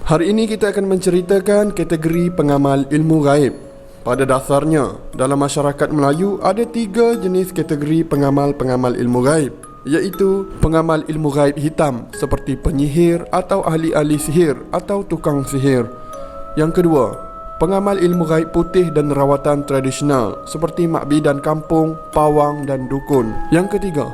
Hari ini kita akan menceritakan kategori pengamal ilmu gaib. Pada dasarnya, dalam masyarakat Melayu ada 3 jenis kategori pengamal-pengamal ilmu gaib, iaitu pengamal ilmu gaib hitam seperti penyihir atau ahli-ahli sihir atau tukang sihir. Yang kedua, pengamal ilmu gaib putih dan rawatan tradisional seperti mak bidan kampung, pawang dan dukun. Yang ketiga,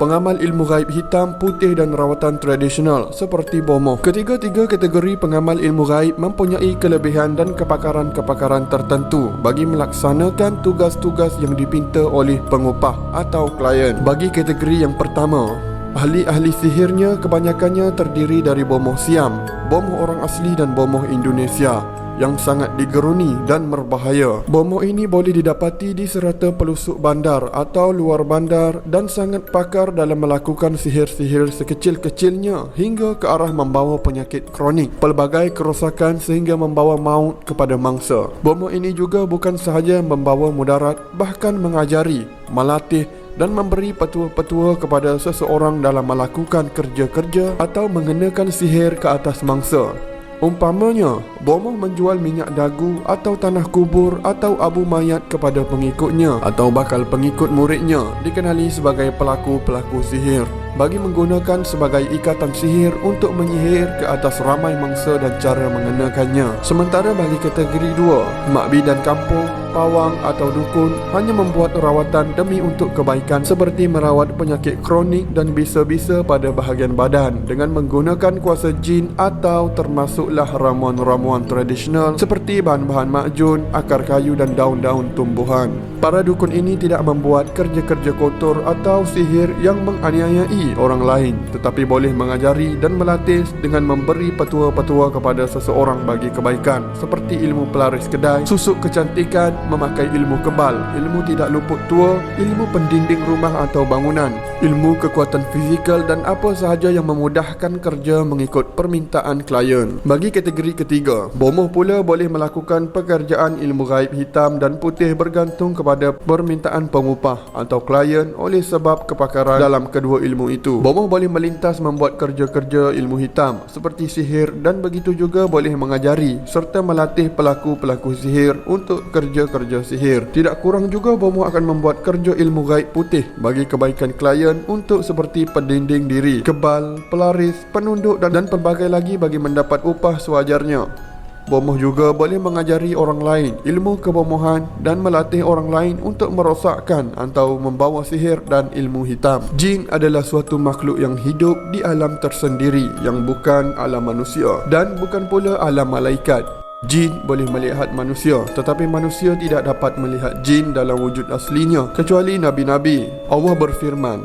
pengamal ilmu gaib hitam, putih dan rawatan tradisional seperti bomoh. Ketiga-tiga kategori pengamal ilmu gaib mempunyai kelebihan dan kepakaran-kepakaran tertentu bagi melaksanakan tugas-tugas yang dipinta oleh pengupah atau klien. Bagi kategori yang pertama, ahli-ahli sihirnya kebanyakannya terdiri dari bomoh Siam, bomoh orang asli dan bomoh Indonesia yang sangat digeruni dan berbahaya. Bomoh ini boleh didapati di serata pelusuk bandar atau luar bandar dan sangat pakar dalam melakukan sihir-sihir sekecil-kecilnya hingga ke arah membawa penyakit kronik, pelbagai kerosakan sehingga membawa maut kepada mangsa. Bomoh ini juga bukan sahaja membawa mudarat, bahkan mengajari, melatih dan memberi petua-petua kepada seseorang dalam melakukan kerja-kerja atau mengenakan sihir ke atas mangsa. Umpamanya, bomoh menjual minyak dagu atau tanah kubur atau abu mayat kepada pengikutnya atau bakal pengikut muridnya dikenali sebagai pelaku-pelaku sihir bagi menggunakan sebagai ikatan sihir untuk menyihir ke atas ramai mangsa dan cara mengenakannya. Sementara bagi kategori 2, mak bidan kampung, pawang atau dukun hanya membuat rawatan demi untuk kebaikan seperti merawat penyakit kronik dan bisa-bisa pada bahagian badan dengan menggunakan kuasa jin atau termasuklah ramuan-ramuan tradisional seperti bahan-bahan makjun, akar kayu dan daun-daun tumbuhan. Para dukun ini tidak membuat kerja-kerja kotor atau sihir yang menganiayai orang lain, tetapi boleh mengajari dan melatih dengan memberi petua-petua kepada seseorang bagi kebaikan seperti ilmu pelaris kedai, susuk kecantikan, memakai ilmu kebal, ilmu tidak luput tua, ilmu pendinding rumah atau bangunan, ilmu kekuatan fizikal dan apa sahaja yang memudahkan kerja mengikut permintaan klien. Bagi kategori ketiga, bomoh pula boleh melakukan pekerjaan ilmu gaib hitam dan putih bergantung kepada permintaan pengupah atau klien oleh sebab kepakaran dalam kedua ilmu itu. Bomoh boleh melintas membuat kerja-kerja ilmu hitam seperti sihir dan begitu juga boleh mengajari serta melatih pelaku-pelaku sihir untuk kerja-kerja sihir. Tidak kurang juga bomoh akan membuat kerja ilmu gaib putih bagi kebaikan klien untuk seperti pendinding diri, kebal, pelaris, penunduk dan pelbagai lagi bagi mendapat upah sewajarnya. Bomoh juga boleh mengajari orang lain ilmu kebomohan dan melatih orang lain untuk merosakkan atau membawa sihir dan ilmu hitam. Jin adalah suatu makhluk yang hidup di alam tersendiri yang bukan alam manusia dan bukan pula alam malaikat. Jin boleh melihat manusia, tetapi manusia tidak dapat melihat jin dalam wujud aslinya kecuali nabi-nabi. Allah berfirman,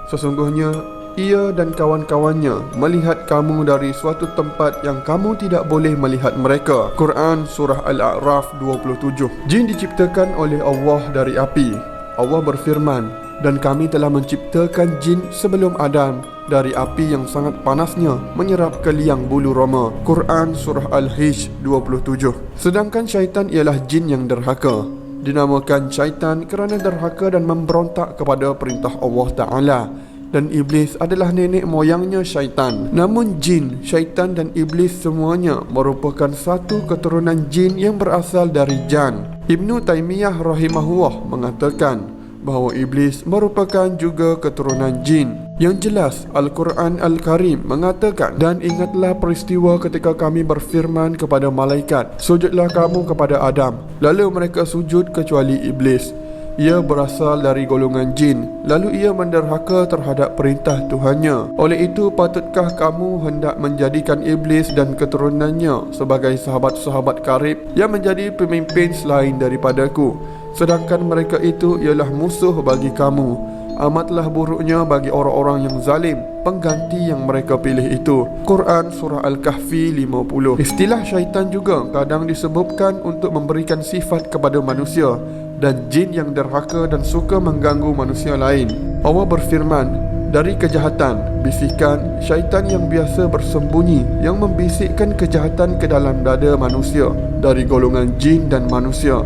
sesungguhnya ia dan kawan-kawannya melihat kamu dari suatu tempat yang kamu tidak boleh melihat mereka. Quran Surah Al-A'raf 27. Jin diciptakan oleh Allah dari api. Allah berfirman, dan kami telah menciptakan jin sebelum Adam dari api yang sangat panasnya menyerap ke liang bulu roma. Quran Surah Al-Hijj 27. Sedangkan syaitan ialah jin yang derhaka. Dinamakan syaitan kerana derhaka dan memberontak kepada perintah Allah Ta'ala. Dan iblis adalah nenek moyangnya syaitan. Namun jin, syaitan dan iblis semuanya merupakan satu keturunan jin yang berasal dari jan. Ibnu Taimiyah rahimahullah mengatakan bahawa iblis merupakan juga keturunan jin. Yang jelas Al-Quran Al-Karim mengatakan, dan ingatlah peristiwa ketika kami berfirman kepada malaikat, sujudlah kamu kepada Adam. Lalu mereka sujud kecuali iblis. Ia berasal dari golongan jin. Lalu ia menderhaka terhadap perintah Tuhannya. Oleh itu patutkah kamu hendak menjadikan iblis dan keturunannya sebagai sahabat-sahabat karib yang menjadi pemimpin selain daripadaku, sedangkan mereka itu ialah musuh bagi kamu. Amatlah buruknya bagi orang-orang yang zalim pengganti yang mereka pilih itu. Quran Surah Al-Kahfi 50. Istilah syaitan juga kadang disebutkan untuk memberikan sifat kepada manusia dan jin yang derhaka dan suka mengganggu manusia lain. Allah berfirman, dari kejahatan, bisikan syaitan yang biasa bersembunyi yang membisikkan kejahatan ke dalam dada manusia dari golongan jin dan manusia.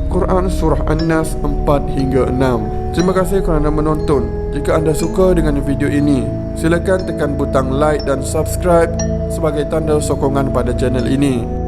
Quran Surah An-Nas 4 hingga 6. Terima kasih kerana menonton. Jika anda suka dengan video ini, silakan tekan butang like dan subscribe sebagai tanda sokongan pada channel ini.